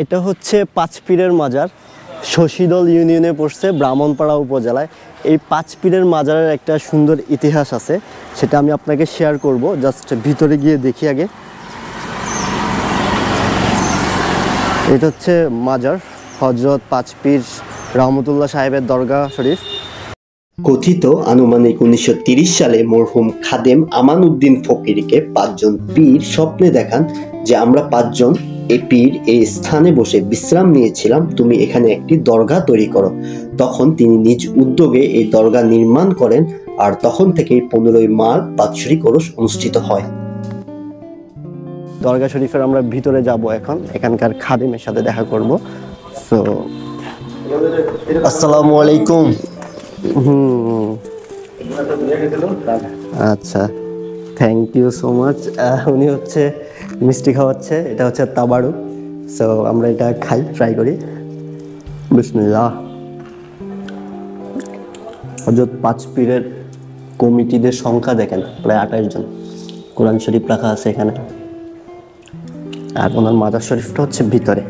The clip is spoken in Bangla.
এটা হচ্ছে পাঁচ পীরের মাজার, শশীদল ইউনিয়নে পড়ছে, ব্রাহ্মণপাড়া উপজেলায়। এই পাঁচ পীরের মাজারের একটা সুন্দর ইতিহাস আছে, সেটা আমি আপনাকে শেয়ার করব। জাস্ট ভিতরে গিয়ে দেখি আগে। এটা হচ্ছে মাজার হজরত পাঁচ পীর রহমতুল্লাহ সাহেবের দরগা শরীফ। কথিত আনুমানিক 1930 সালে মরহুম খাদেম আমান উদ্দিন ফকিরকে পাঁচজন পীর স্বপ্নে দেখান যে আমরা পাঁচজন এই পীর এই স্থানে বসে বিশ্রাম নিয়েছিলাম, তুমি এখানে একটি দরগা তৈরি করো। তখন তিনি নিজ উদ্যোগে এই দরগা নির্মাণ করেন, আর তখন থেকেই 15ই মাঘ বাৎসরিক ওরস অনুষ্ঠিত হয়। দরগা শরীফের আমরা ভিতরে যাব এখন, এখানকার খাদেমের সাথে দেখা করব। সো আসসালামু আলাইকুম। আচ্ছা, থ্যাংক ইউ সো মাচ। উনি হচ্ছে মিষ্টি খাওয়াচ্ছে, এটা হচ্ছে তাবাড়ু। সো আমরা এটা খাই, ট্রাই করি। বিসমিল্লাহ। হযরত পাঁচ পীরের কমিটিদের সংখ্যা দেখেন, প্রায় 28 জন। কোরআন শরীফ রাখা আছে এখানে, আর ওনার মাজার শরীফটা হচ্ছে ভিতরে।